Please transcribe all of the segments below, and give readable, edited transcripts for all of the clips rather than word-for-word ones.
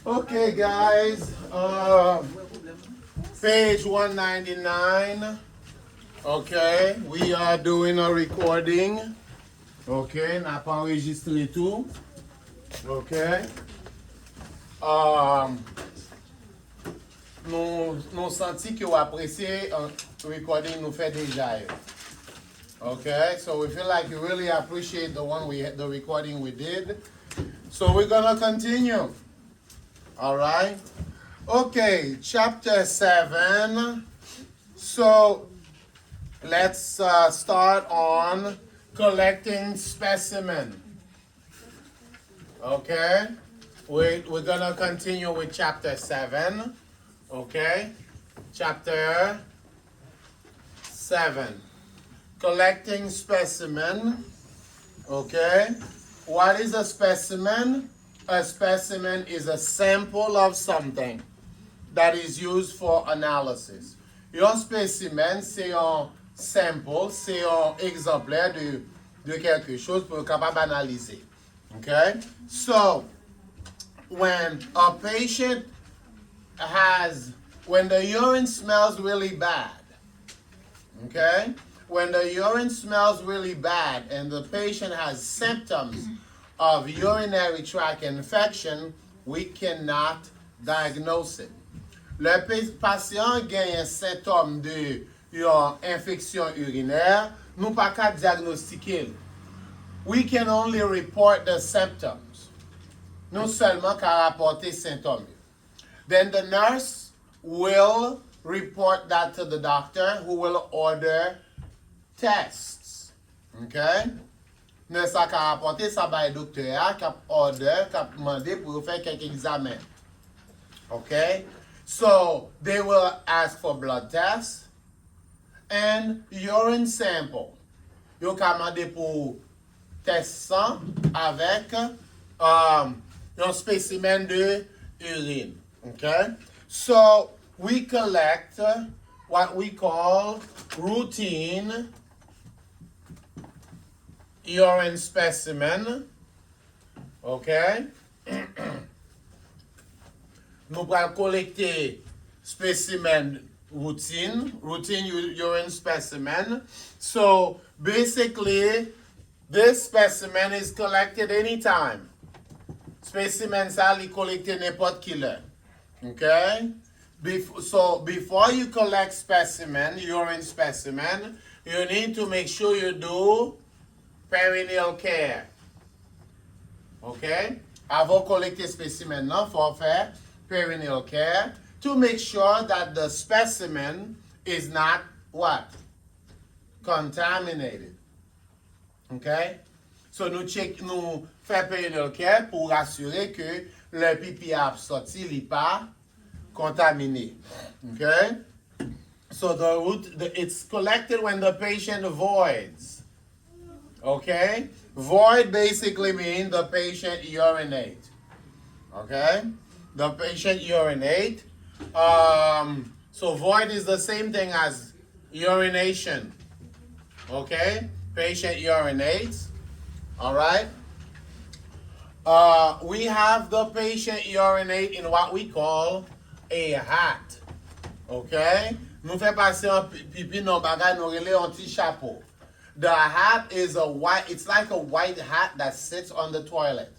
Okay, guys. Page 199. Okay, we are doing a recording. Okay, n'a pas enregistré tout. Okay. Nous senti que vous appréciez un recording nous fait déjà. Okay, so we feel like you really appreciate the recording we did. So we're gonna continue. All right. Okay, chapter 7. So let's start on collecting specimen. Okay, we're gonna continue with chapter 7. Okay, chapter 7. Collecting specimen. Okay, what is a specimen? A specimen is a sample of something that is used for analysis. Un spécimen, c'est un sample, c'est un exemplaire de quelque chose pour être capable d'analyser. Okay? So, when a patient when the urine smells really bad, okay? When the urine smells really bad and the patient has symptoms of urinary tract infection, we cannot diagnose it. Le patient gagne un symptôme de infection urinaire, nous pas qu'à diagnostiquer. We can only report the symptoms. Non seulement qu'à rapporter symptômes. Then the nurse will report that to the doctor who will order tests. Okay? Nurse a qu'à rapporter ça by docteur qui a order, qui a demandé pour faire quelques examens. Okay? So they will ask for blood tests and urine sample. Yo ka mande pour test sang avec un spécimen de urine. Okay? So we collect what we call routine urine specimen. Okay? Nous allons collecter spécimen routine urine specimen. So basically, this specimen is collected anytime. Spécimen ça li collecté n'importe qui l'heure. Okay? So before you collect specimen, urine specimen, you need to make sure you do perineal care. Okay? Avant de collecter spécimen, il faut faire perineal care to make sure that the specimen is not what? Contaminated. Okay? So nous faisons perineal care pour assurer que le pipi a sorti n'est pas contaminé. Okay? So it's collected when the patient voids. Okay? Void basically means the patient urinate. Okay? The patient urinate. So void is the same thing as urination. Okay? Patient urinates. All right? We have the patient urinate in what we call a hat. Okay? Nous fait passer un pipi dans bagage, nous relais un petit chapeau. The hat is it's like a white hat that sits on the toilet.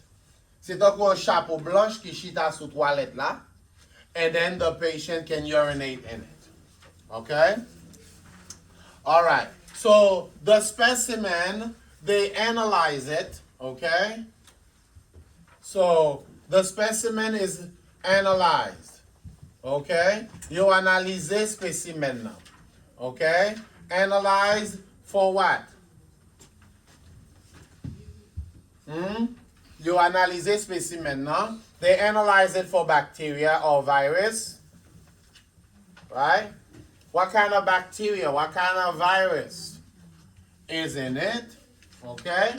C'est encore un chapeau blanche qui chita sous toilette là. And then the patient can urinate in it. Okay? All right. So the specimen, they analyze it. Okay? So the specimen is analyzed. Okay? You analyze specimen now. Okay? Analyze for what? You analyze specimen now. They analyze it for bacteria or virus. Right? What kind of bacteria, what kind of virus is in it? Okay?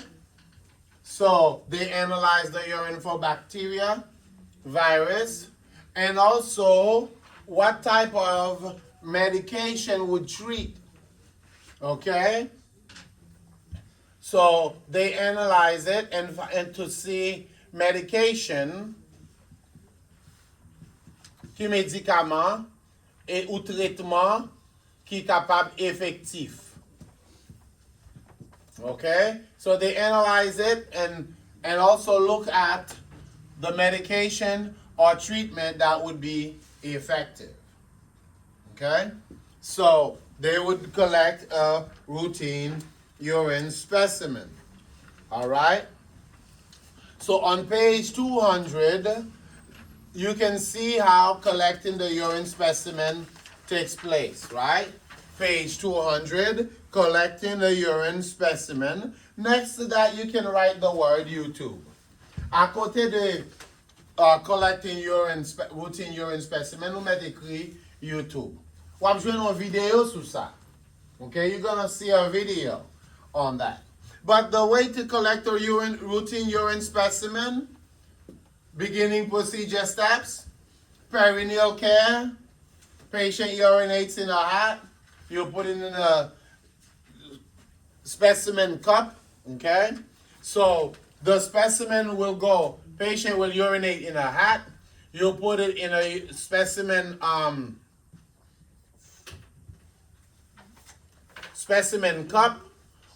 So they analyze the urine for bacteria, virus, and also what type of medication would treat. Okay? So they analyze it and to see medication, qui médicament et ou traitement qui capable effectif. Okay? So they analyze it and also look at the medication or treatment that would be effective. Okay? So they would collect a routine urine specimen. All right? So on page 200, you can see how collecting the urine specimen takes place, right? Page 200, collecting the urine specimen. Next to that, you can write the word YouTube. À côté de collecting routine urine specimen, nous mettons écrit YouTube. Ou avez joué une vidéo sur ça. Okay, you're gonna see a video on that. But the way to collect a routine urine specimen, beginning procedure steps, perineal care, patient urinates in a hat, you put it in a specimen cup, okay? So the specimen will go, patient will urinate in a hat, you put it in a specimen cup,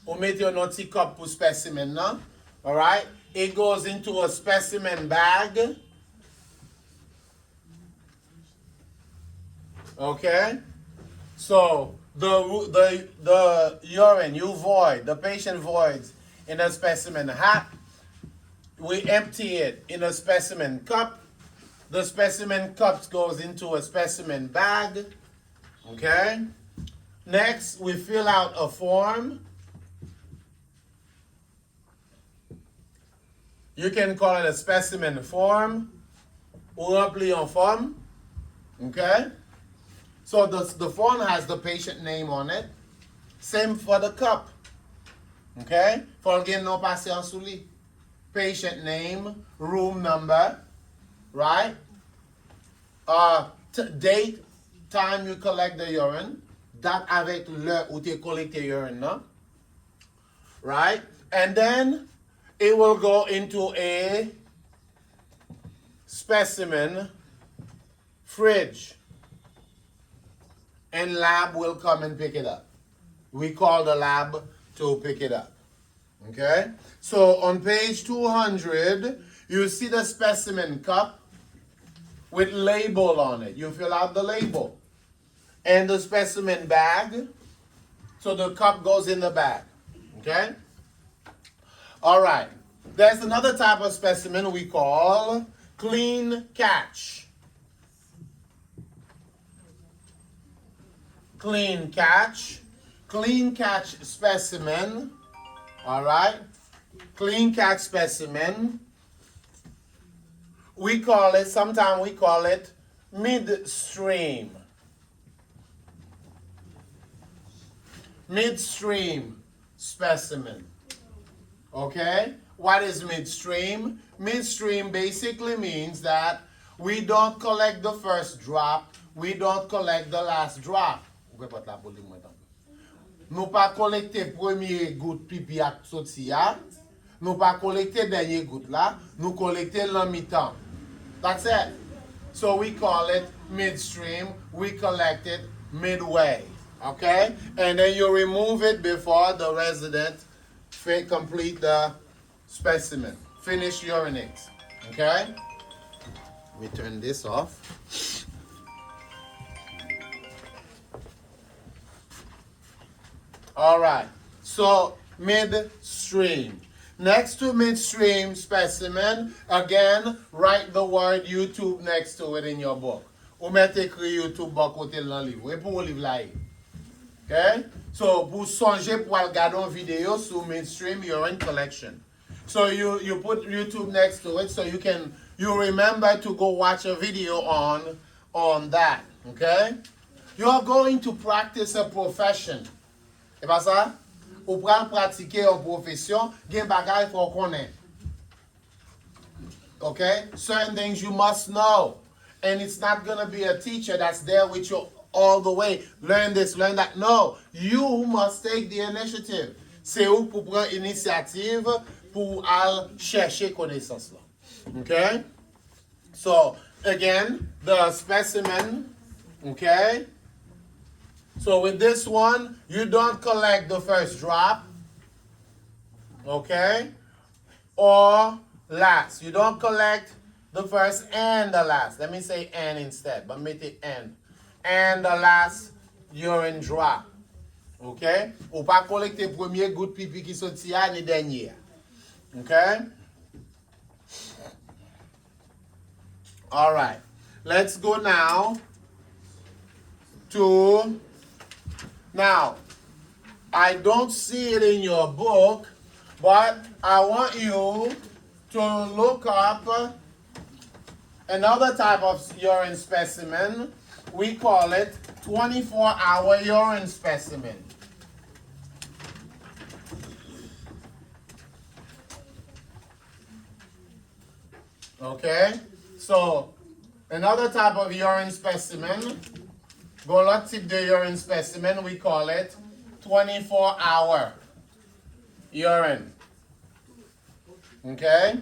ou mettez un petit cup pour specimen, no? All right? It goes into a specimen bag. Okay? So the urine you void, the patient voids in a specimen hat. We empty it in a specimen cup. The specimen cup goes into a specimen bag. Okay? Next, we fill out a form. You can call it a specimen form or remplir en forme. Okay? So the form has the patient name on it. Same for the cup. Okay? For again, no patient sous lit. Patient name, room number, right? Date, time you collect the urine. Date avec l'heure où tu collectes urine, no? Right? And then it will go into a specimen fridge. And lab will come and pick it up. We call the lab to pick it up. Okay? So on page 200, you see the specimen cup with label on it. You fill out the label. And the specimen bag. So the cup goes in the bag. Okay? All right. There's another type of specimen we call clean catch. Clean catch specimen. All right. Clean catch specimen. Sometimes we call it midstream. Midstream specimen. Okay? What is midstream? Midstream basically means that we don't collect the first drop, we don't collect the last drop. Nous pas collecter premier goutte pipi ak soti ya, nous pas collecter dernier goutte là, nous collecter l'en mi-temps. That's it. So we call it midstream, we collect it midway. Okay? And then you remove it before the resident complete the specimen. Finish urinate. Okay? Let me turn this off. All right. So midstream. Next to midstream specimen, again, write the word YouTube next to it in your book. Ou mettez écrit YouTube bas côté dans le livre. Et pour le livre là. Okay? So, pour songer pour regarder une vidéo sur midstream urine collection. So you put YouTube next to it so you remember to go watch a video on that. Okay? You are going to practice a profession. C'est pas ça? Ou pral pratiquer une profession, gen bagay faut connaître. Okay? Certain things you must know. And it's not going to be a teacher that's there with you all the way. Learn this, learn that. No. You must take the initiative. C'est où pour prendre initiative pour aller chercher connaissance là. Okay? So, again, the specimen, okay? So with this one, you don't collect the first drop, okay? Or last. You don't collect the first and the last. Let me say and instead, but make it and. And the last urine drop. Okay? Ou pas collecter premier goutte pipi qui sorti ni dernier. Okay? All right. Let's go now to, now, I don't see it in your book, but I want you to look up another type of urine specimen. We call it 24-hour urine specimen. Okay? So, another type of urine specimen, l'autre type de urine specimen, we call it 24-hour urine. Okay?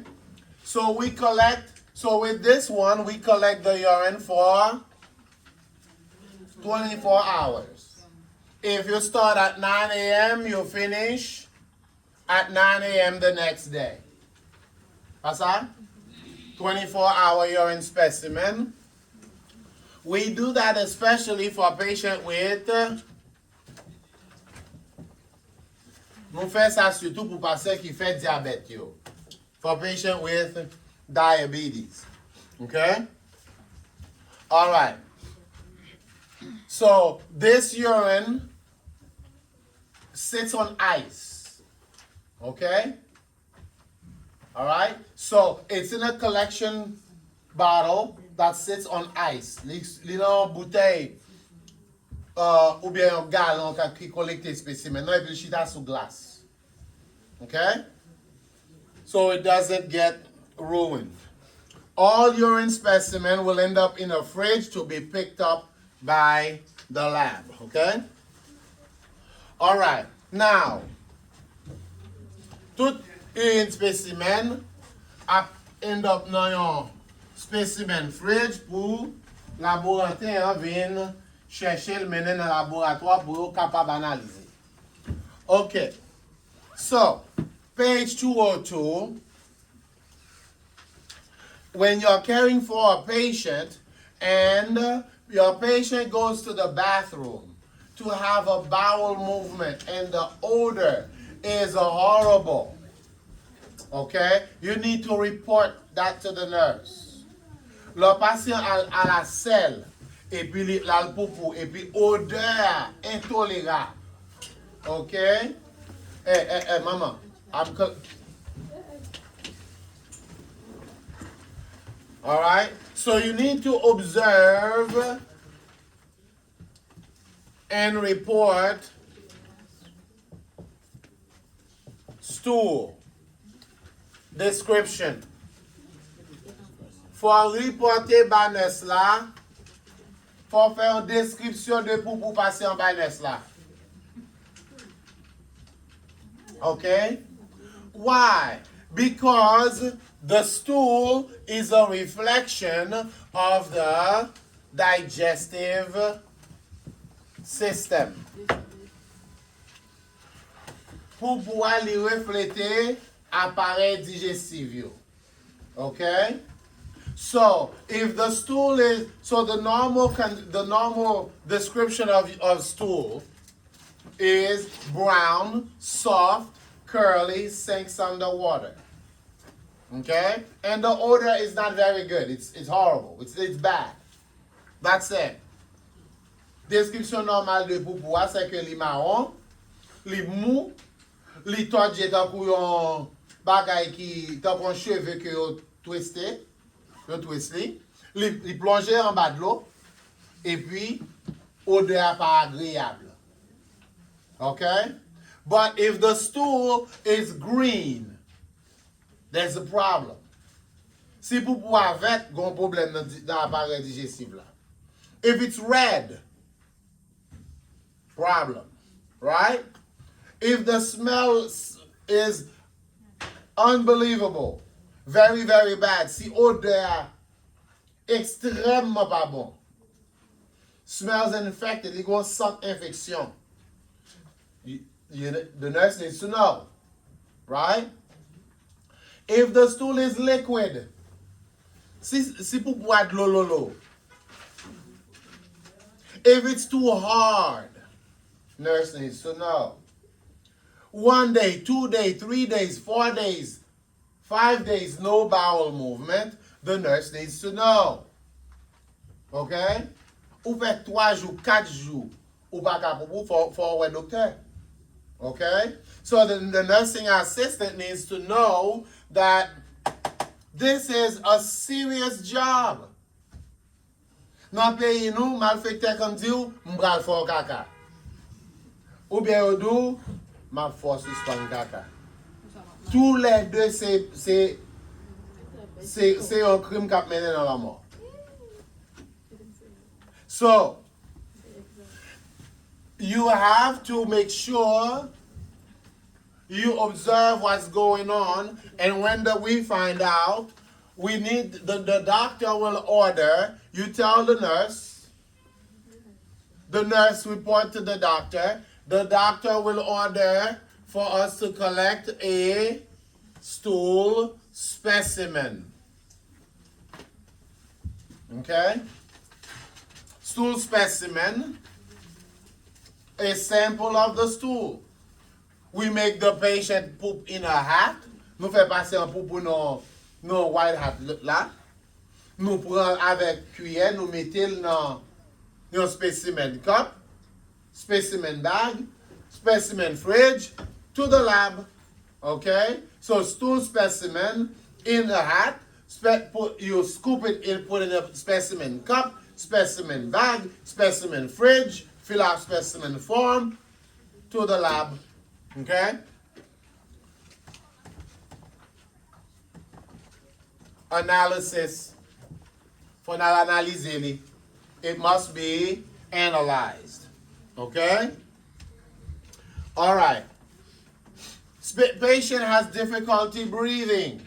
So we collect, so with this one, we collect the urine for 24 hours. If you start at 9 a.m., you finish at 9 a.m. the next day. That's that? 24-hour urine specimen. We do that especially for a patient with, nous faisons ça surtout pour patients qui font diabète, yo. For a patient with diabetes. Okay? All right. So this urine sits on ice. Okay? All right? So it's in a collection bottle that sits on ice. Little bouteille ou bien un gallon qui collecte spécimen. Non, et puis chita sous glace. Okay? So it doesn't get ruined. All urine specimen will end up in a fridge to be picked up by the lab. Okay? All right. Now, tout urine specimen end up dans yon specimen fridge pour laboratoire vin chercher le mener dans laboratoire pour capable analyser. Okay. So, page 202, when you're caring for a patient and your patient goes to the bathroom to have a bowel movement and the odor is horrible, okay? You need to report that to the nurse. Le patient à la selle et puis l'alpoupou et puis odeur intolérable, okay? Hey, mama, all right? So you need to observe and report stool. Description. Faut reporter banès là. Faut faire une description de pour passer en banès là. Okay? Why? Because the stool is a reflection of the digestive system. Pour pouvoir li refléter appareil digestif yo. Okay? So, if the stool is, so the normal description of stool is brown, soft, curly, sinks under water. Okay? And the odor is not very good. It's horrible. It's bad. That's it. Description normale de poupoua, c'est que li marron, li mou, li tordje tan kou yon bagay ki tan kon cheve ke yo twiste, li plonge en bas de l'eau, et puis odeur pas agréable. Okay? But if the stool is green, there's a problem. Si poupoua vert, gon problème dans l'appareil digestif là. If it's red, problem, right? If the smell is unbelievable, Very, very bad. Si odeur extrêmement pas bon. Smells infected. Il go sent infection. The nurse needs to know, right? If the stool is liquid, si pour boire de l'eau. If it's too hard, nurse needs to know. 1 day, 2 days, 3 days, 4 days, 5 days, no bowel movement, the nurse needs to know. Okay? Ou fait 3 jours, 4 jours, ou pas capable for a doctor. Okay? So the nursing assistant needs to know that this is a serious job. Nan peyi nou, malfekte kan di ou, mbral fò kaka. Ou bien ou dou, ma fò suspend kaka. Tous les deux, c'est un crime qui a mené dans la mort. So, you have to make sure you observe what's going on, and when we find out, we need, the doctor will order, you tell the nurse report to the doctor will order for us to collect a stool specimen. Okay? Stool specimen, a sample of the stool. We make the patient poop in a hat. Nous fait passer un poop pour nos white hat là. Nous prenons avec cuillère, nous mettons dans un specimen cup, specimen bag, specimen fridge, to the lab. Okay? So stool specimen in a hat, you scoop it in, put it in a specimen cup, specimen bag, specimen fridge, fill out specimen form, to the lab. Okay? Analysis. For analysis, it must be analyzed. Okay? All right. Patient has difficulty breathing.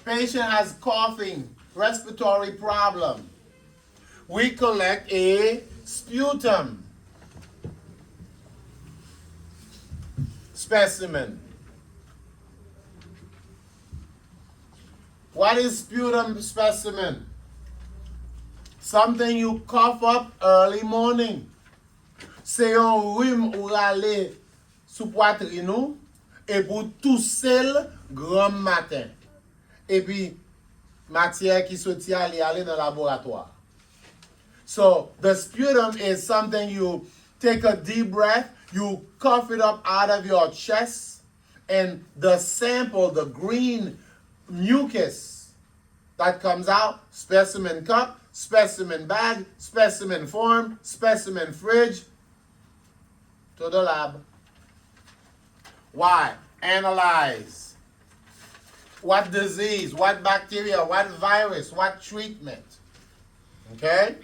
Patient has coughing, respiratory problem. We collect a sputum specimen. What is sputum specimen? Something you cough up early morning. C'est un rhume ou râler sous poitrine ou, et pour tousser grand matin. Et puis, matière qui sortit aller dans le laboratoire. So, the sputum is something you take a deep breath, you cough it up out of your chest, and the sample, the green mucus that comes out, specimen cup, specimen bag, specimen form, specimen fridge, to the lab. Why? Analyze. What disease, what bacteria, what virus, what treatment. Okay?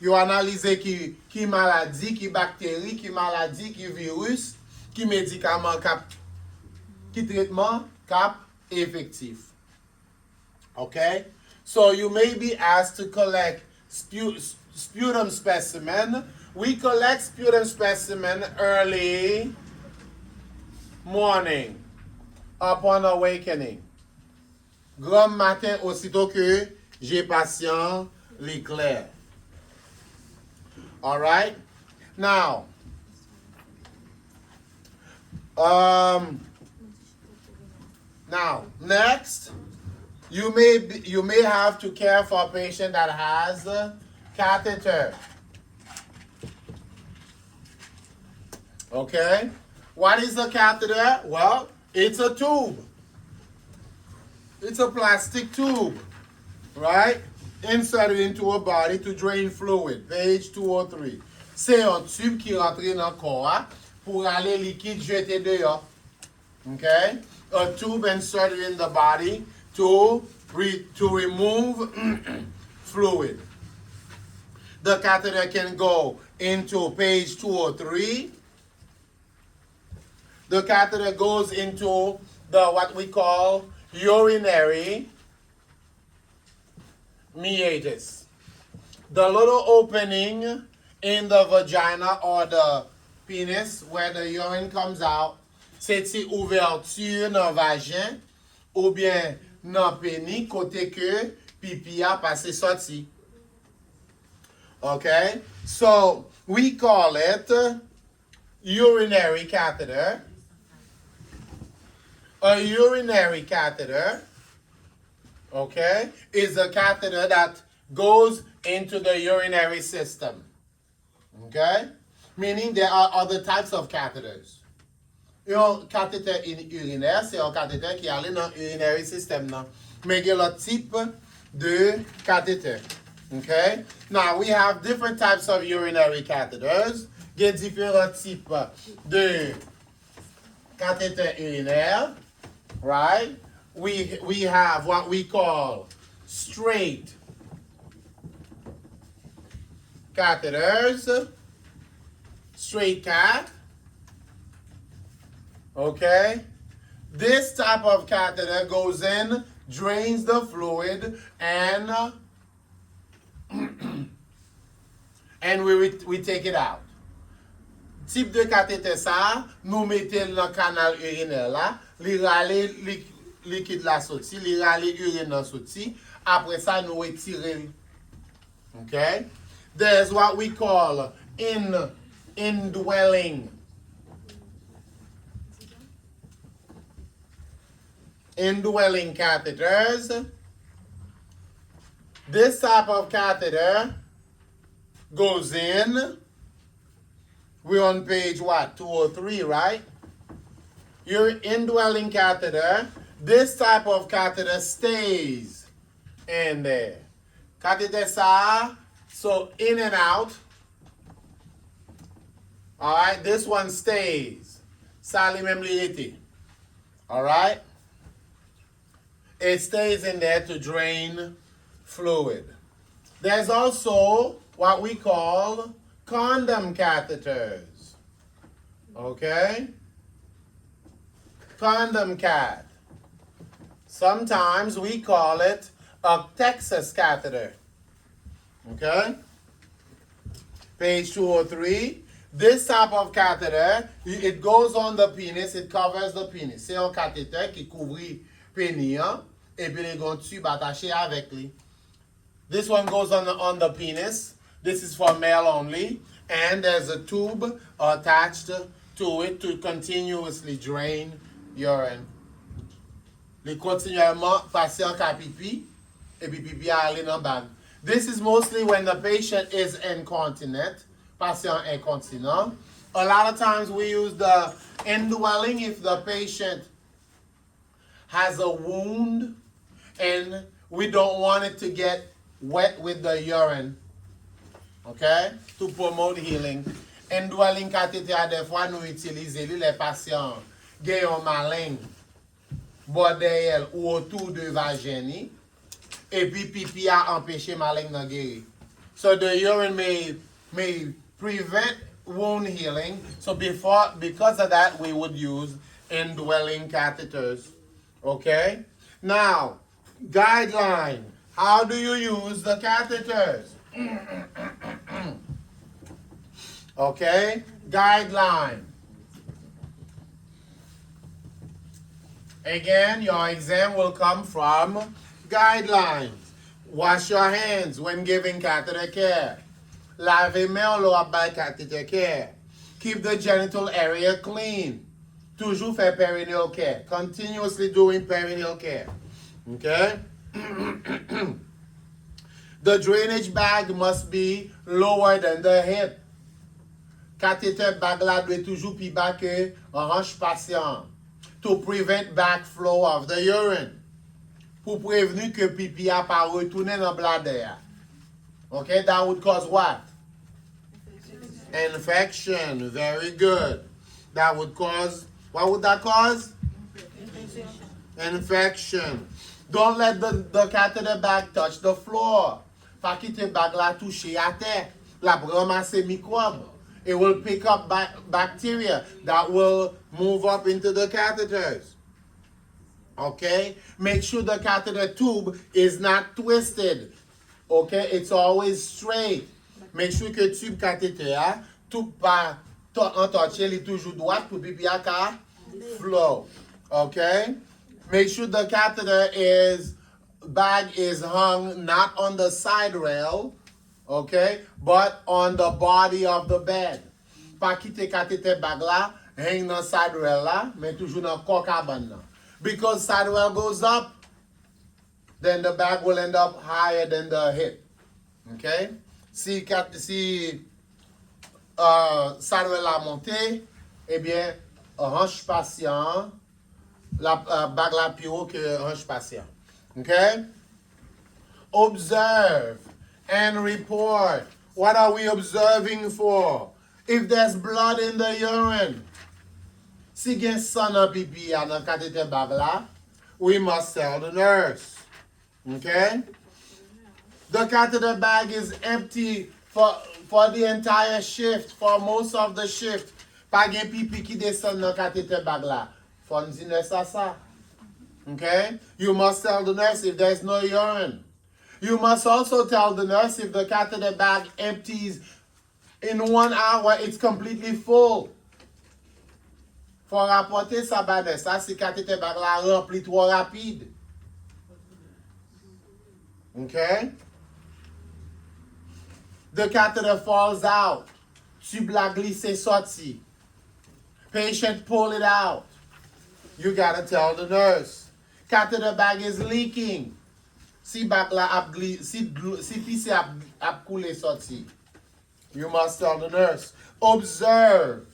You analyse qui maladie, qui bactérie, qui maladie, qui virus, qui médicament cap, qui traitement cap effectif. Okay? So you may be asked to collect sputum specimen. We collect sputum specimen early morning upon awakening. Grand matin aussitôt que j'ai patient l'éclair. All right? Now, next, you may have to care for a patient that has a catheter. Okay? What is a catheter? Well, it's a tube. It's a plastic tube, right? Inserted into a body to drain fluid. Page 203. C'est un tube qui rentre dans le corps pour aller liquide jeter dehors. Okay? A tube inserted in the body to remove fluid. The catheter can go into page 203. The catheter goes into the what we call urinary meatus. The little opening in the vagina or the penis where the urine comes out, c'est une ouverture dans le vagin ou bien dans le pénis côté que pipi a passé sorti. Okay? So, we call it urinary catheter. A urinary catheter, okay, is a catheter that goes into the urinary system. Okay? Meaning there are other types of catheters. Un cathéter urinaire, c'est un cathéter qui allait dans urinary system. Mais il y a le type de cathéter. Okay? Now, we have different types of urinary catheters. Il y a différents types de cathéter urinaire. Right? We have what we call straight catheters. Straight cat. Okay? This type of catheter goes in, drains the fluid, and we take it out. Type de cathéter ça, nous mettons dans le canal urinaire là, li rale liquide la sorti, li rale urine la sorti, après ça nous retirons. Okay? There's what we call indwelling catheters. This type of catheter goes in. We're on page what? 203, right? Your indwelling catheter. This type of catheter stays in there. Catheter ça, so in and out. All right, this one stays. Ça li même li rete. All right? It stays in there to drain fluid. There's also what we call condom catheters. Okay? Condom cat. Sometimes we call it a Texas catheter. Okay? Page 203. This type of catheter, it goes on the penis, it covers the penis. C'est un cathéter qui couvre pénis, et puis il y a un tube attaché avec lui. This one goes on the penis. This is for male only. And there's a tube attached to it to continuously drain urine. Il continuellement passer en cas pipi, et puis pipi a aller dans bag. This is mostly when the patient is incontinent, patient incontinent. A lot of times we use the indwelling if the patient has a wound and we don't want it to get wet with the urine. Okay? To promote healing. Indwelling catheter, des fois nous utilisons les patients qui ont malin bordel ou autour de vagin et puis pipi a empêché malin de guérir. So the urine may prevent wound healing. So because of that, we would use indwelling catheters. Okay? Now, guideline. How do you use the catheters? Okay? Guideline. Again, your exam will come from guidelines. Wash your hands when giving catheter care. Lave mains lors by catheter care. Keep the genital area clean. Toujours faire perineal care. Continuously doing perineal care. Okay? The drainage bag must be lower than the hip. Catheter bag là doit toujours plus bas que hanche patient to prevent backflow of the urine. Pour prévenir que pipi a pas retourné dans bladder. Okay, that would cause what? Infection. Very good. That would cause, what would that cause? Infection. Don't let the catheter bag touch the floor. Pas quitter bag la toucher à terre. La ramasser microbes. It will pick up bacteria that will move up into the catheters. Okay? Make sure the catheter tube is not twisted. Okay? It's always straight. Make sure que tube catheter a tout pas entorché, li toujours droite pour pipi a ka flow. Okay? Make sure the catheter bag is hung not on the side rail, okay, but on the body of the bed. Pas quitter catheter bag là, hang dans side rail là, mais toujours dans corps cabane là. Because side rail goes up, then the bag will end up higher than the hip. Okay? Si side rail a monté, eh bien, hanche patient, la bag la plus haut que hanche patient. Okay? Observe and report. What are we observing for? If there's blood in the urine, si gen sang nan pipi a nan catheter bag la, we must tell the nurse. Okay? The catheter bag is empty for the entire shift, for most of the shift. Pa gen pipi ki descend nan catheter bag la. Fon di nurse sa. Okay? You must tell the nurse if there's no urine. You must also tell the nurse if the catheter bag empties in 1 hour, it's completely full. Faut rapporter sa ba nurse. Ça, si catheter bag la rempli trop rapide. Okay? The catheter falls out. Tube la glisse sorti. Patient pull it out. You gotta tell the nurse. Catheter bag is leaking. Si bag la ap si pisse ap koule sorti. You must tell the nurse. Observe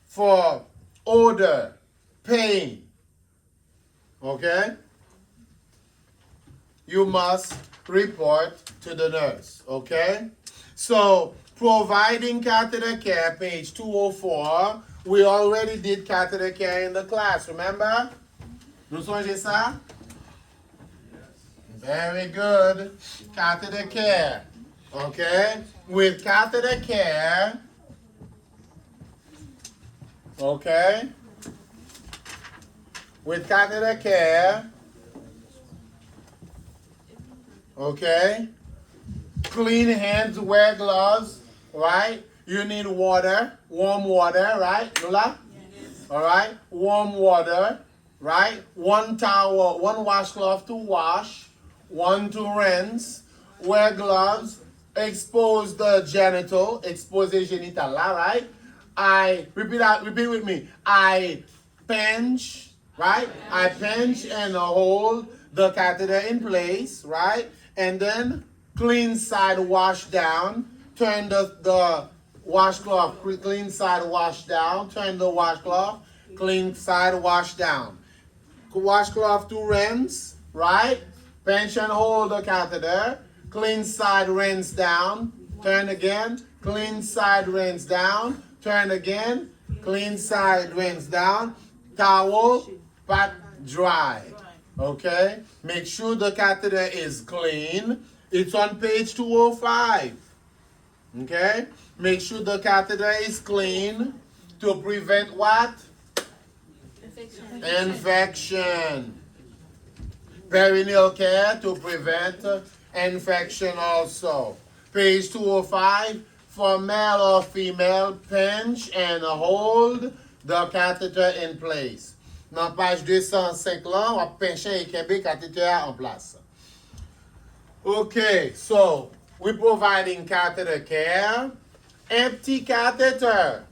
for odor, pain. Okay? You must report to the nurse. Okay? So, providing catheter care, page 204. We already did catheter care in the class, remember? Nous songez ça? Very good. Catheter care. Okay? With catheter care, okay? With catheter care, okay? Clean hands, wear gloves, right? You need water, warm water, right, Lula? Yes. All right, warm water, right? 1 towel, 1 washcloth to wash, 1 to rinse, wear gloves, expose the genital, expose the genital, right? Repeat with me. I pinch, right? I pinch and hold the catheter in place, right? And then clean side wash down, turn the washcloth, clean side wash down, turn the washcloth, clean side wash down. Washcloth to rinse, right? Pinch and hold the catheter, clean side rinse down, turn again, clean side rinse down, turn again, clean side rinse down, towel, pat dry. Okay? Make sure the catheter is clean. It's on page 205. Okay? Make sure the catheter is clean to prevent what? Infection. Perineal care to prevent infection also. Page 205, for male or female, pinch and hold the catheter in place. Dans page 205 là, on va pincher et kembe catheter en place. Okay, so we're providing catheter care. Empty catheter.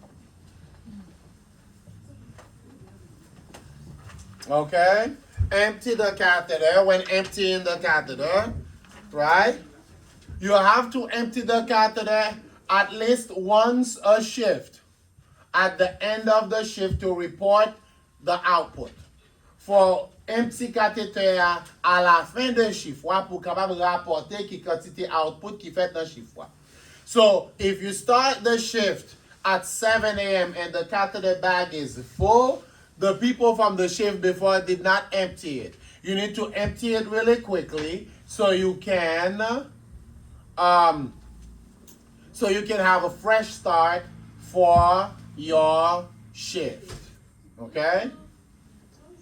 Okay? Empty the catheter. When emptying the catheter, right? You have to empty the catheter at least once a shift. At the end of the shift to report the output. For empty catheter à la fin de chiffre, pour capable rapporter qui quantité output qui fait dans chiffre. So, if you start the shift at 7 a.m. and the catheter bag is full, the people from the shift before did not empty it. You need to empty it really quickly so you can have a fresh start for your shift. Okay?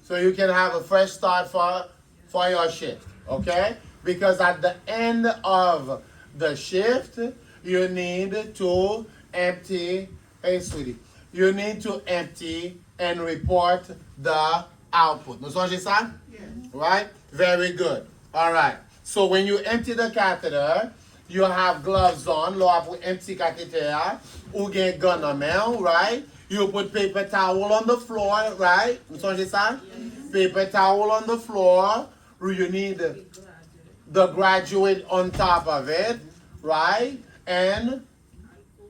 So you can have a fresh start for your shift, okay? Because at the end of the shift, you need to empty, hey sweetie, you need to empty and report the output. Nous songez ça? Yes. Right? Very good. All right. So when you empty the catheter, you have gloves on. Lo apou empty catheter, ou gen gun en main, right? You put paper towel on the floor, right? Nous songez ça? Yes. Paper towel on the floor. You need the graduate on top of it, right? And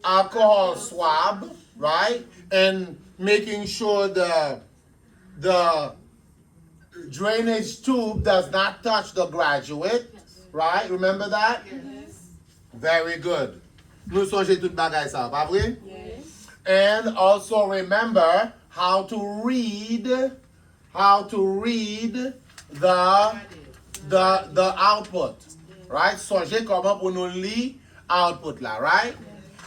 alcohol swab, right? And making sure the drainage tube does not touch the graduate, right? Remember that? Yes. Very good. Nous songez tout bagay ça, pas vrai? Yes. And also remember how to read the output, right? Songez comment pour nous lire output là, right?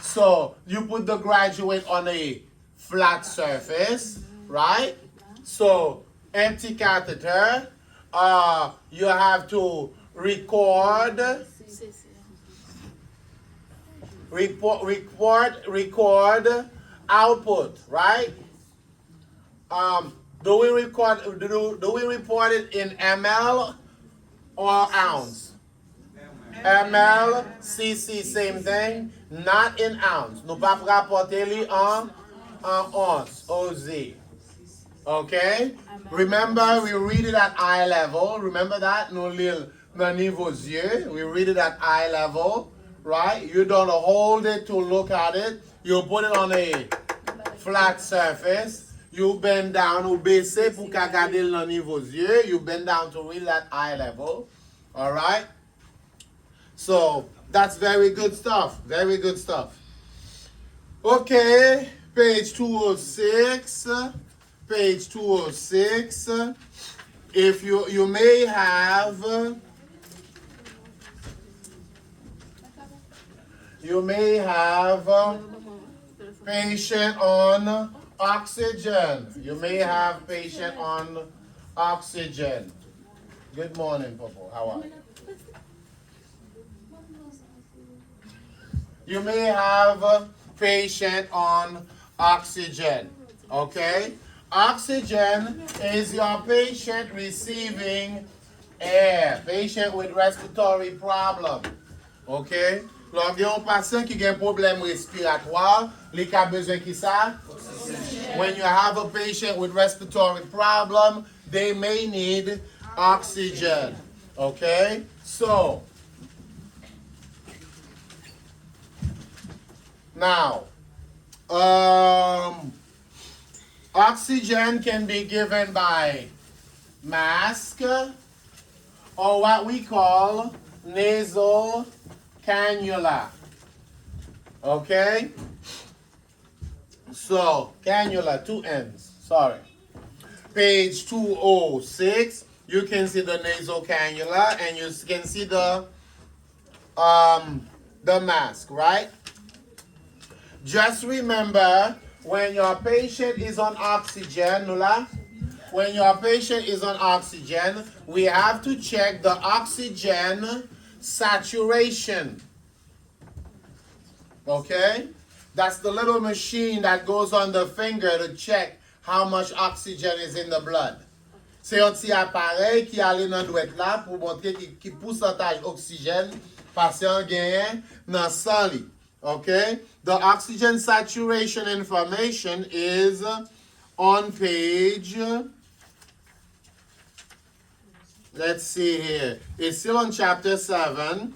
So you put the graduate on a flat surface, right? So empty catheter, you have to record output, right? Do we report it in ml or ounce? ml, cc, same thing, not in ounce. Nous pas rapporter li en once, oz. Okay? Remember, we read it at eye level. Remember that? Nous lire dans niveau yeux. We read it at eye level, right? You don't hold it to look at it. You put it on a flat surface. You bend down ou baisser pour qu'à garder dans niveau yeux. You bend down to read it at eye level. All right? So, that's very good stuff. Very good stuff. Okay, page 206. Page 206. If you may have patient on oxygen. You may have patient on oxygen. Good morning, Popo. How are you? You may have a patient on oxygen. Okay? Oxygen is your patient receiving air. Patient with respiratory problem. Okay? Lors il y a un patient qui a un problème respiratoire, li ka besoin ki sa? When you have a patient with respiratory problem, they may need oxygen. Okay? So, now, oxygen can be given by mask or what we call nasal cannula. Okay? So, cannula, two ends. Sorry. Page 206, you can see the nasal cannula and you can see the mask, right? Just remember, when your patient is on oxygen, Nula, when your patient is on oxygen, we have to check the oxygen saturation. Okay? That's the little machine that goes on the finger to check how much oxygen is in the blood. C'est un petit appareil qui allait dans douette là pour montrer qui pourcentage oxygène patient gagne dans sang li. Okay? The oxygen saturation information is on page, let's see here. It's still on chapter 7.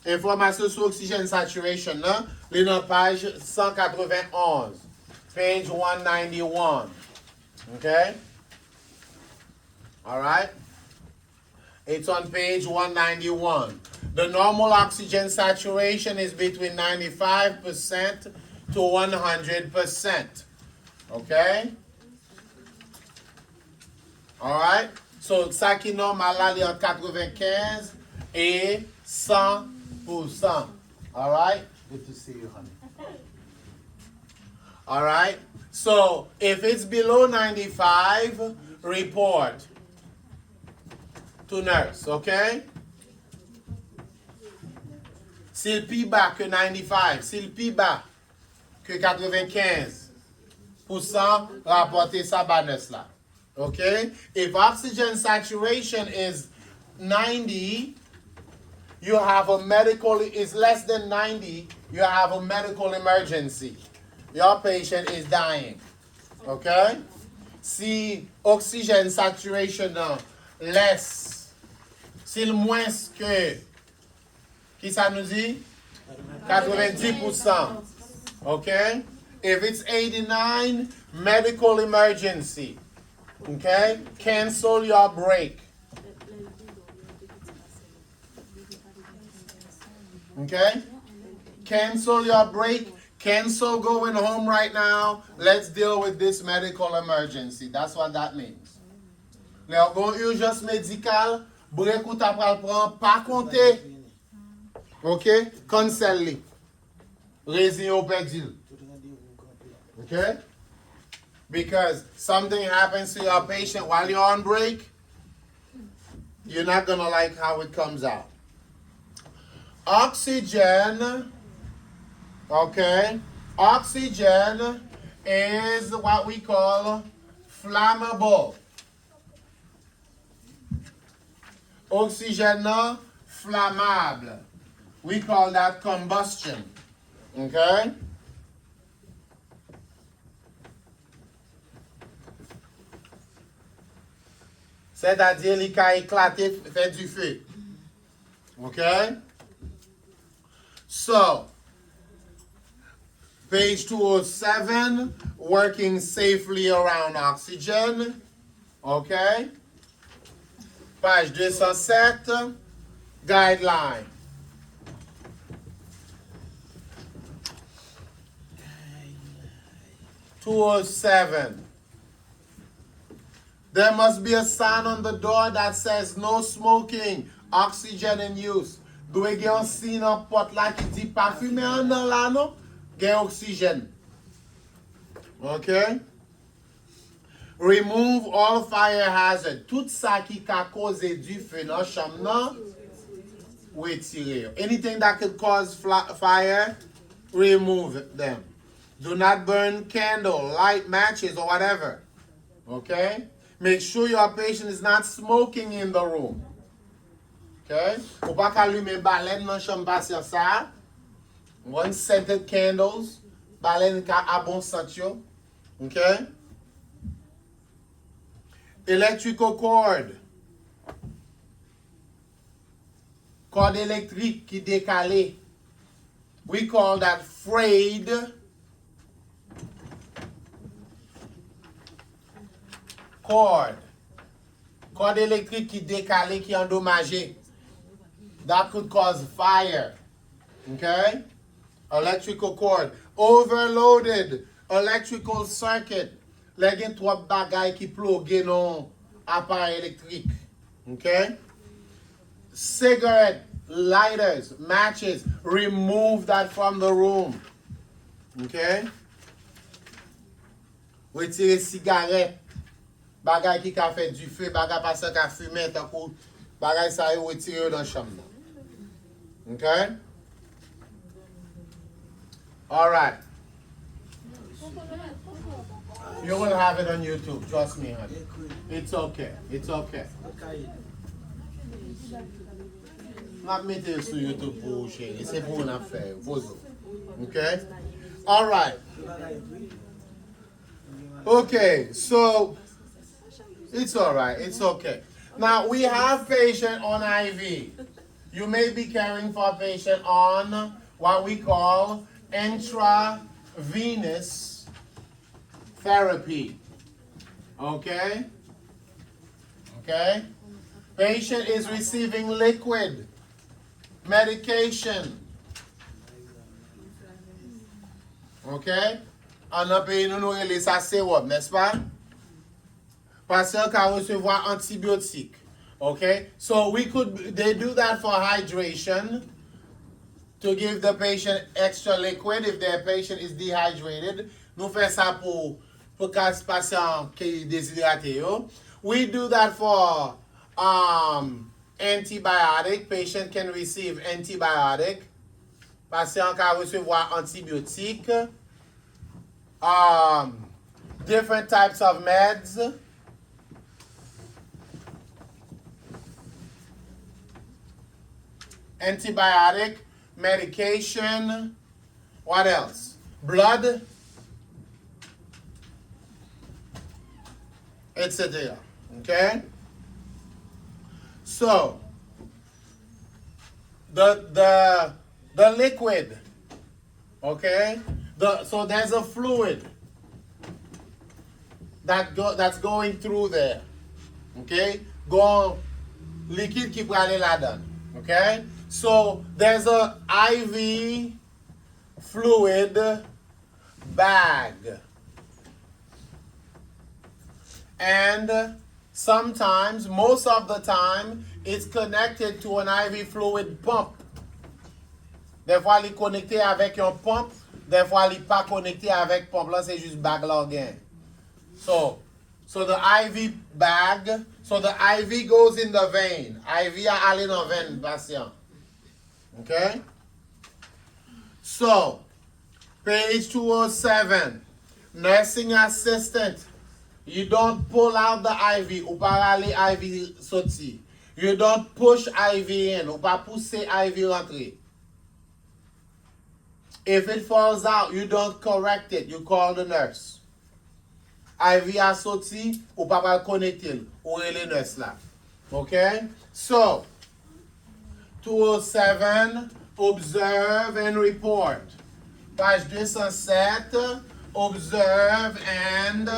Information sur oxygen saturation, là, li dans page 191. Page 191. Okay? All right? It's on page 191. The normal oxygen saturation is between 95% to 100%. Okay? All right? So, ça qui est normal là, est entre 95 et 100%. All right? Good to see you, honey. All right? So, if it's below 95, report to nurse, okay? S'il plus bas que 95, s'il plus bas que 95%, rapportez ça à nurse là. Okay? If oxygen saturation is 90, you have a medical, is less than 90, you have a medical emergency. Your patient is dying. Okay? Si oxygen saturation less, s'il moins que, qui ça nous dit? 90%. Okay? If it's 89, medical emergency. Okay? Cancel your break. Okay? Cancel your break. Cancel going home right now. Let's deal with this medical emergency. That's what that means. Now, go urgence médicale. Break ou ta pral pran, pa compter. Okay? Cancel li. Raising your pedil. Okay? Because something happens to your patient while you're on break, you're not going to like how it comes out. Oxygen, okay? Oxygen is what we call flammable. Oxygène flammable. We call that combustion. Okay? C'est-à-dire, il a éclaté, fait du feu. Okay? So, page 207, working safely around oxygen. Okay? Page 207, guideline. (207) There must be a sign on the door that says no smoking, oxygen in use. Dwe gen yon si nan pot la ki di pa fume an nan la non? Gen oxygen. Okay? Remove all fire hazard. Tout sa ki ka cause du feu nan cham nan, retire. Anything that could cause fire, remove them. Do not burn candle, light matches, or whatever. Okay? Make sure your patient is not smoking in the room. Okay? Ou pa ka allume balen nan chanm pasyon sa. One scented candles. Balen ka abonsant yo. Okay? Electrical cord. Cord électrique qui décalé. We call that frayed cord. Cord électrique qui décalé, qui endommagé. That could cause fire. Okay? Electrical cord. Overloaded electrical circuit. Le gen trop bagay ki plogue non appareil électrique. Okay? Cigarette, lighters, matches. Remove that from the room. Okay? Retire cigarette. Bagay ki ka fait du feu, bagay pa se ka fume, tan kou bagay sa yo retire dans chambre. Okay? All right. You will have it on YouTube. Trust me, honey. It's okay. It's okay. Not mettez sur YouTube pour chérie. C'est pour une affaire. Okay? All right. Okay, so it's all right. It's okay. Now, we have patient on IV. You may be caring for a patient on what we call intravenous therapy. Okay? Okay? Patient is receiving liquid medication. Okay? En un pays, nous nous relais ça sérum, n'est-ce pas? Patient can recevoir antibiotiques. Okay? So they do that for hydration, to give the patient extra liquid if their patient is dehydrated. Nous faisons ça pour patient qui est déshydraté. We do that for antibiotic. Patient can receive antibiotic. Patient can recevoir antibiotique. Different types of meds. Antibiotic, medication. What else? Blood, etc. Okay? So, the liquid, okay? So there's a fluid that's going through there. Okay? Liquide qui peut aller là-dedans. Okay? So there's a IV fluid bag. And sometimes, most of the time, it's connected to an IV fluid pump. Des fois, il est connecté avec un pompe. Des fois, il n'est pas connecté avec pompe. Là, c'est juste bag login. So the IV bag, so the IV goes in the vein. IV a allé dans veine, patient. Okay? So, page 207, nursing assistant. You don't pull out the IV, ou pas aller IV sorti. You don't push IV in, ou pas pousser IV rentrer. If it falls out, you don't correct it, you call the nurse. IV a sorti, ou pas pas connecter, ou les nurse là. Okay? So, 207, observe and report. Page 207, observe and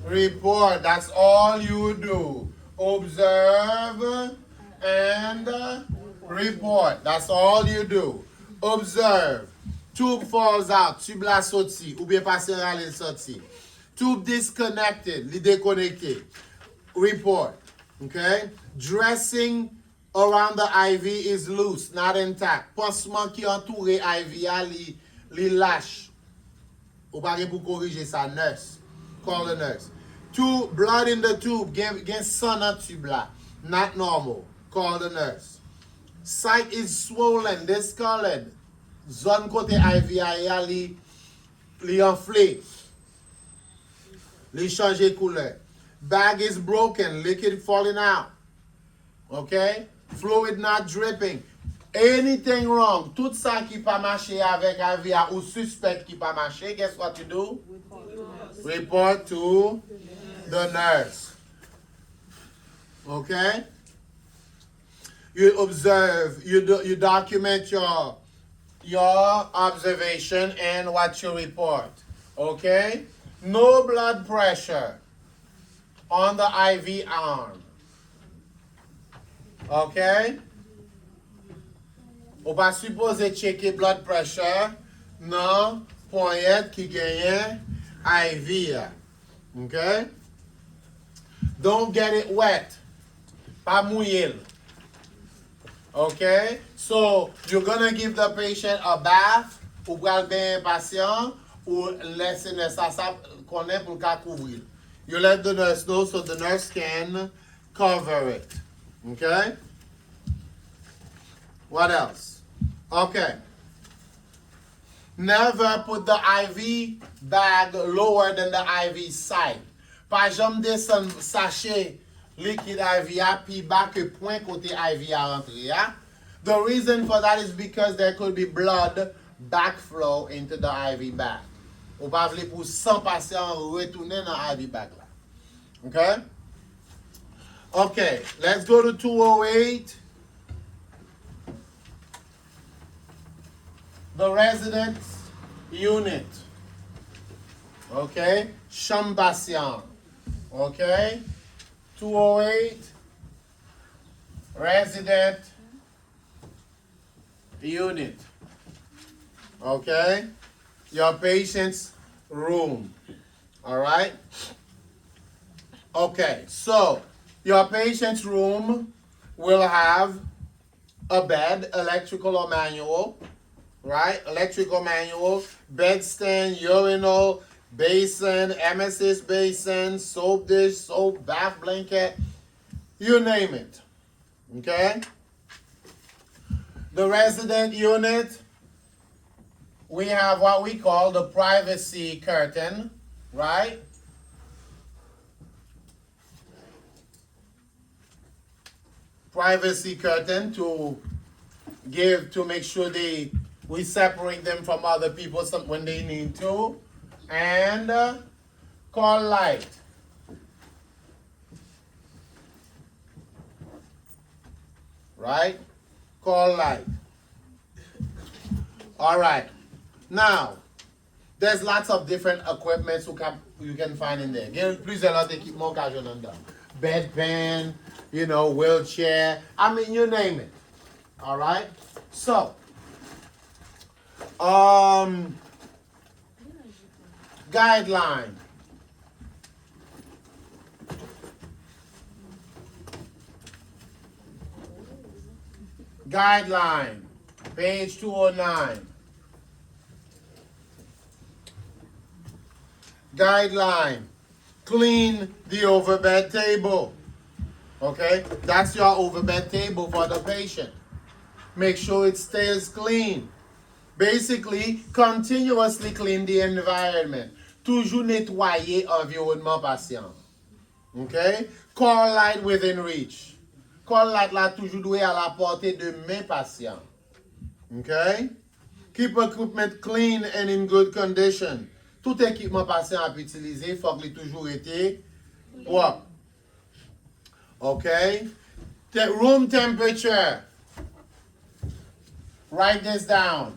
report. That's all you do. Observe and report. That's all you do. Observe. Tube falls out. Tube la sorti. Ou bien patient la sorti. Tube disconnected. Li déconnecté. Report. Okay? Dressing around the IV is loose, not intact. Pansement qui entoure IV a li lâche. Ou pas pour corriger sa nurse. Call the nurse. Blood in the tube. Get sun on tube la. Not normal. Call the nurse. Site is swollen, discolored. Zone côté IV a li enflé. Li change couleur. Bag is broken, liquid falling out. Okay? Fluid not dripping. Anything wrong, tout ça qui pas marché avec IVA ou suspect qui pas marché, guess what you do? Report to the nurse. Okay? You observe, you document your observation and what you report. Okay? No blood pressure on the IV arm. Okay? Ou pas supposé checker blood pressure non poignette qui gagne IV. Okay? Don't get it wet. Pas mouiller. Okay? So, you're gonna give the patient a bath ou pral ben patient ou laisser nurse ça connaît pour ka couvrir. You let the nurse know so the nurse can cover it. Okay? What else? Okay. Never put the IV bag lower than the IV side. Pas jamais descendre sachet liquide IV a pi bas que point côté IV a rentré. The reason for that is because there could be blood backflow into the IV bag. Ou pas vle pour 100 patients retourner dans IV bag là. Okay? Okay, let's go to 208. The residence unit. Okay? Chambre patient. Okay? 208. Resident unit. Okay? Your patient's room. All right? Okay, so your patient's room will have a bed, electrical or manual, right? Electrical manual, bedstand, urinal, basin, MSS basin, soap dish, soap, bath blanket, you name it. Okay? The resident unit, we have what we call the privacy curtain, right? Privacy curtain to make sure we separate them from other people when they need to. And call light. Right? Call light. All right. Now, there's lots of different equipment you can find in there. Il y a plusieurs équipements qu'il y a dedans. Bedpan, wheelchair. I mean, you name it. All right? So, guideline. Guideline, page 209. Guideline, clean the overbed table. Okay, that's your overbed table for the patient. Make sure it stays clean. Basically, continuously clean the environment. Toujours nettoyer environnement patient. Okay? Call light within reach. Call light là toujours doit à la portée de main patient. Okay? Keep equipment clean and in good condition. Tout équipement patient à utiliser, il faut qu'il ait toujours été propre. Okay? Room temperature. Write this down.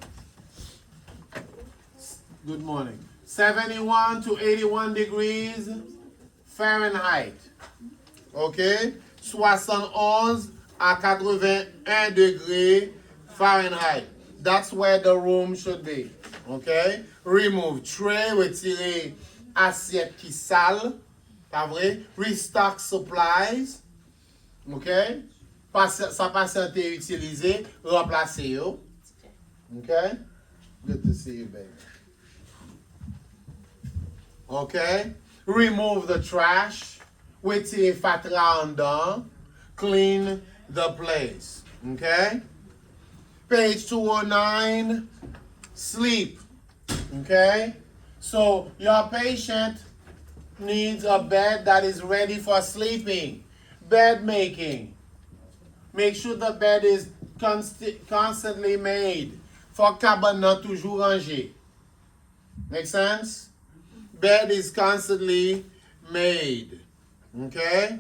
Good morning. 71 to 81 degrees Fahrenheit. Okay? 71 à 81 degrés Fahrenheit. That's where the room should be. Okay? Remove tray, retirer assiette qui sale. Pas vrai? Restock supplies. Okay? Sa patiente utilisé, remplacer yo. Okay? Good to see you, baby. Okay? Remove the trash. Retirer fatra en dedans. Clean the place. Okay? Page 209. Sleep. Okay? So, your patient needs a bed that is ready for sleeping. Bed making. Make sure the bed is constantly made. For cabinet toujours rangé. Make sense? Bed is constantly made. Okay?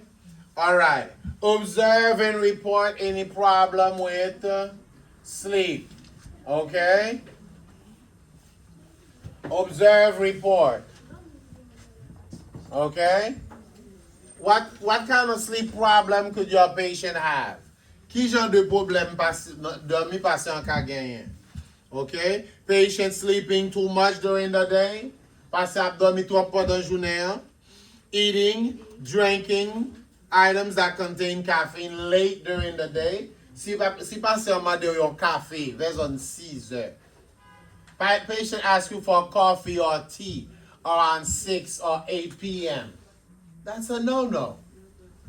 All right. Observe and report any problem with sleep. Okay? Observe, report. Okay? What kind of sleep problem could your patient have? Qui genre de problème dormi patient ka genyen? Okay? Patient sleeping too much during the day. Patient dormi trop pendant journée. Eating, drinking items that contain caffeine late during the day. Si patient m'a de yon café, vers on 6 heures. Patient asks you for coffee or tea around 6 or 8 p.m. That's a no-no,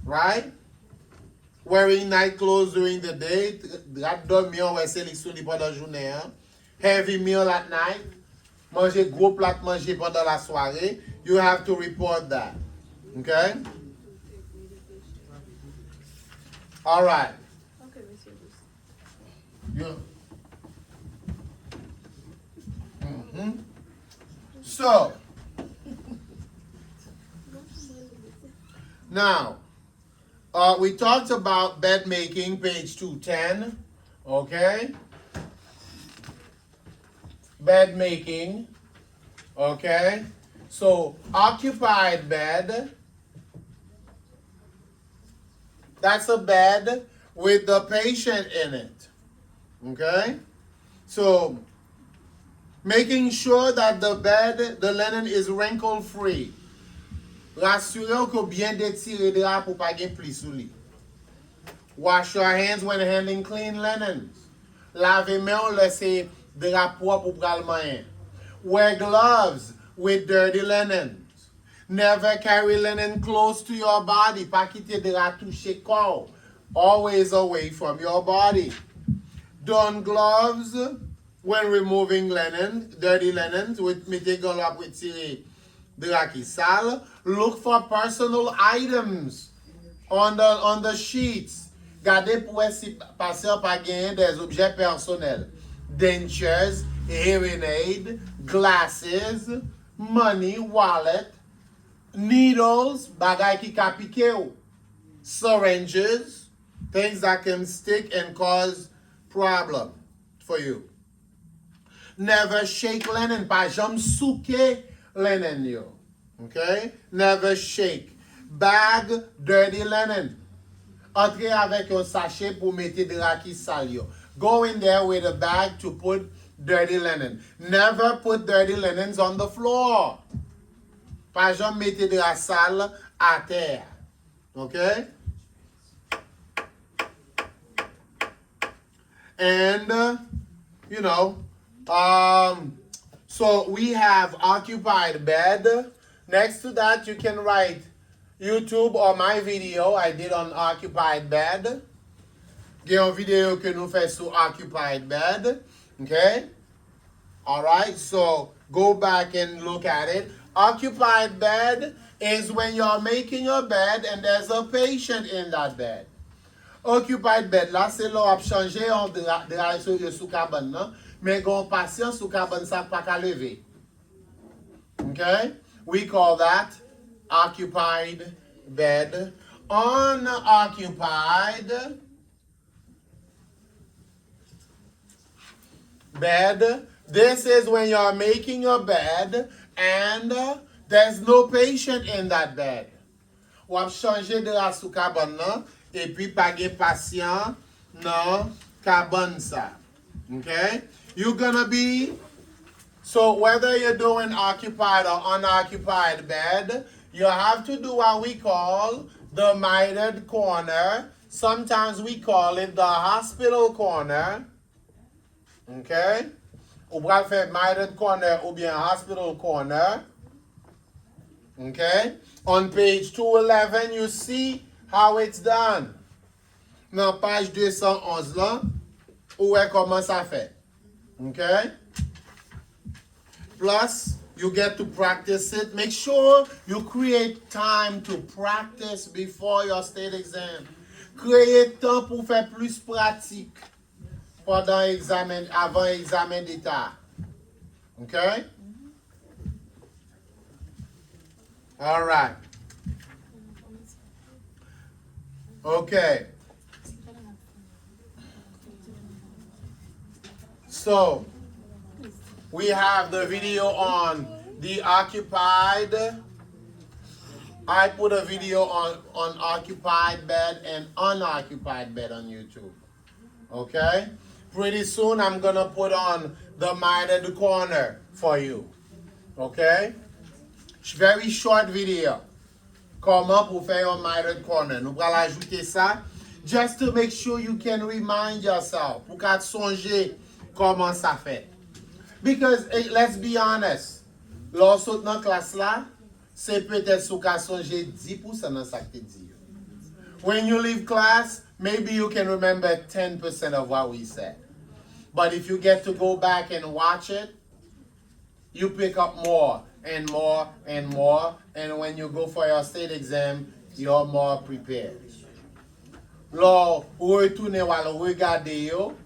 right? Wearing night clothes during the day, dormir ou sélectionner pendant la journée. Heavy meal at night, manger gros plat manger pendant la soirée. You have to report that, okay? All right. Okay, Monsieur. Yeah. So, now, we talked about bed making, page 210, okay? Bed making, okay? So, occupied bed, that's a bed with the patient in it, okay? So, making sure that the bed, the linen is wrinkle free. Rassurez que bien détiré drap pour pas gen pli sou li. Wash your hands when handling clean linens. Lave main ou laisse drap propre pour pral mayen. Wear gloves with dirty linens. Never carry linen close to your body. Pas quitter drap toucher corps. Always away from your body. Don gloves when removing linen, dirty linens. Mettez gants pour tirer drap qui sale. Look for personal items on the sheets. Gardez pour si passer par gagner des objets personnels. Dentures, hearing aid, glasses, money, wallet, needles, bagay ki ka pike ou, syringes, things that can stick and cause problem for you. Never shake linen, pa jam souke linen yo. Okay? Never shake. Bag dirty linen. Entre avec un sachet pour mettre drap ki sale yo. Go in there with a bag to put dirty linen. Never put dirty linens on the floor. Pas jamais mettez de la sale à terre. Okay? And, so we have occupied bed. Next to that, you can write YouTube or my video I did on occupied bed. Il y a une vidéo que nous faisons sur occupied bed. Okay? Alright, so go back and look at it. Occupied bed is when you're making your bed and there's a patient in that bed. Occupied bed, là, c'est là où changer on de sous cabane, non? Mais gon patient sous cabane ça pas qu'à lever. Okay? We call that occupied bed. Unoccupied bed. This is when you're making your bed and there's no patient in that bed. Ou ap changer de la sous cabane nan, et puis pa gen patient nan cabane sa. Okay? You're gonna be, so whether you're doing occupied or unoccupied bed, you have to do what we call the mitered corner. Sometimes we call it the hospital corner. Okay? Ou pral fè mitered corner ou bien hospital corner. Okay? On page 211, you see how it's done. Nan page 211 là, ou wè koman sa fè. Okay? Plus, you get to practice it. Make sure you create time to practice before your state exam. Créer temps pour faire plus pratique pendant examen, avant examen d'état. Okay? All right. Okay. So, we have the video on the occupied. I put a video on occupied bed and unoccupied bed on YouTube. Okay? Pretty soon I'm gonna put on the mitered corner for you. Okay? Very short video. Comment pour faire un mitered corner. Nous allons ajouter ça just to make sure you can remind yourself. Pour qu'à songer comment ça fait. Because let's be honest, lorsque dans classe là, c'est peut-être sous qu'à songer 10% dans ça que tu dis. When you leave class, maybe you can remember 10% of what we said. But if you get to go back and watch it, you pick up more and more and more. And when you go for your state exam, you're more prepared. Lors ou retourner ou alors regarder yo,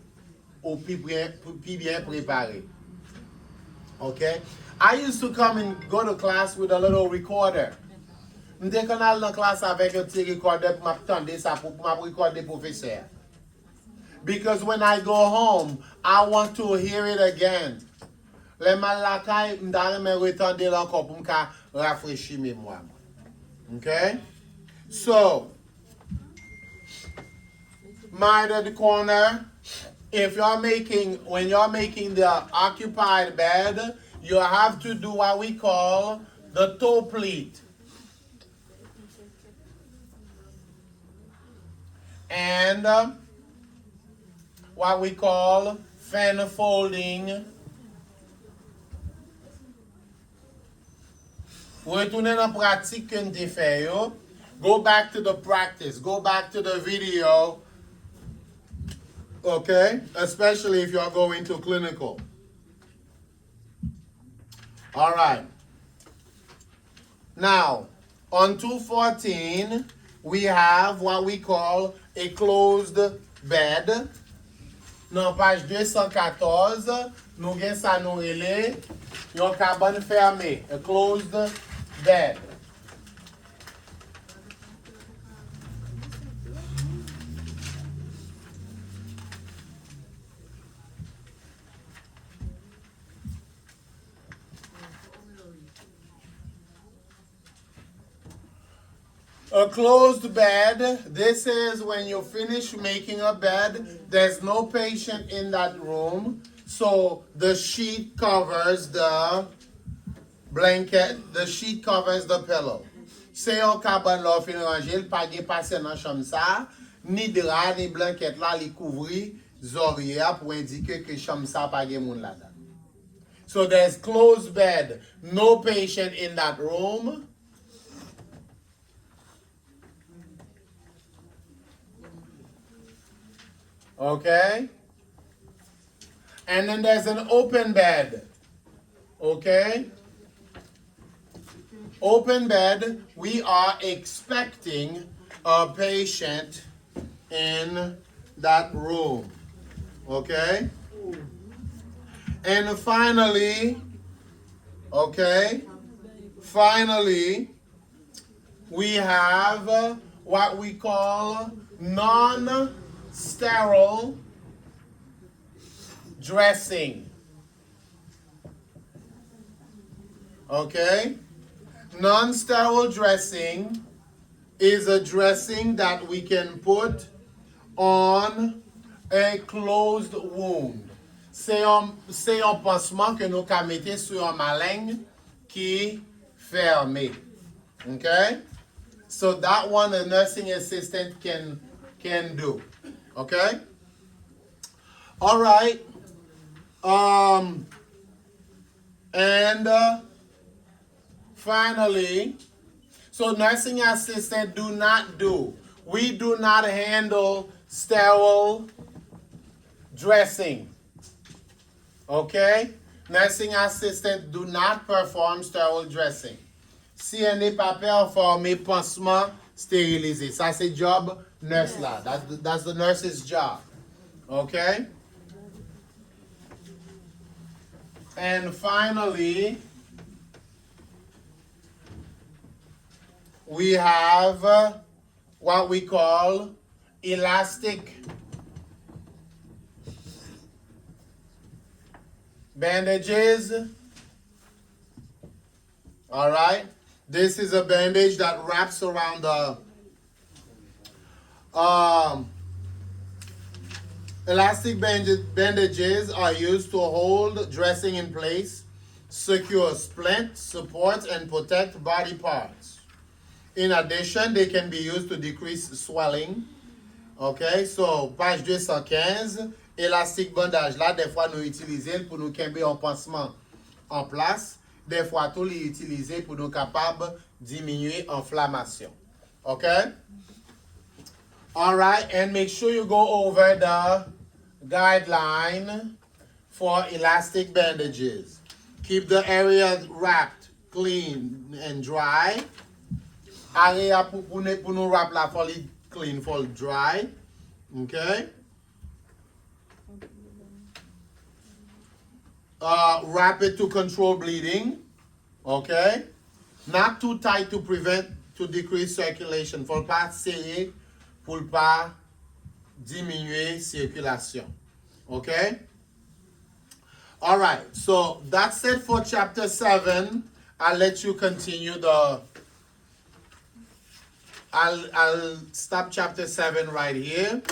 ou plus bien préparé. Okay? I used to come and go to class with a little recorder. M'te kon al nan classe avec un petit recorder pour m'attendre ça pour recorder professeur. Because when I go home, I want to hear it again. Le mal la kay m'dare me retendre encore pour m'ka rafraîchir mémoire. Okay? So, mitered corner. When you're making the occupied bed, you have to do what we call the toe pleat. And what we call fan folding Retourner dans la pratique que nous fait yo. Go back to the practice. Go back to the video. Okay? Especially if you're going to clinical. All right. Now, on 214, we have what we call a closed bed. Dans page 214, nous gen sa nou rele yon cabane fermé, a closed bed. A closed bed, this is when you finish making a bed, there's no patient in that room, so the sheet covers the blanket, the sheet covers the pillow. Se yon cabane la fin range, pa gen pase nan chambre sa, ni drap ni blanket la li couvri zorye pour indiquer que chambre sa pa gen moun la dan. So there's closed bed, no patient in that room. Okay? And then there's an open bed. Okay? Open bed, we are expecting a patient in that room. Okay? And finally, we have what we call non-sterile dressing. Okay? Non-sterile dressing is a dressing that we can put on a closed wound. C'est un pansement que nous ka mette sur un malaigne qui fermé. Okay? So that one a nursing assistant can do. Okay? All right. And finally, so nursing assistant we do not handle sterile dressing. Okay? Nursing assistant do not perform sterile dressing. Si elle n'est pas performé pansement stérilisé. Ça c'est job nurse là. That's the nurse's job. Okay? And finally, we have what we call elastic bandages. All right? This is a bandage that wraps around the elastic bandages are used to hold dressing in place, secure splint, support, and protect body parts. In addition, they can be used to decrease swelling. Okay, so page 215, elastic bandage là, des fois nous utilisons pour nous camber un pansement en place. Des fois tout les utiliser pour nous capable diminuer inflammation. Okay? All right, and make sure you go over the guideline for elastic bandages. Keep the area wrapped clean and dry. Area pour nous wrap la fully clean, full dry. Okay? Wrap it to control bleeding. Okay? Not too tight to decrease circulation. Faut pas serrer pour pas diminuer circulation. Okay? All right. So that's it for chapter 7. I'll let you continue I'll stop chapter 7 right here.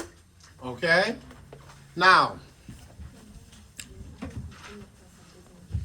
Okay? Now,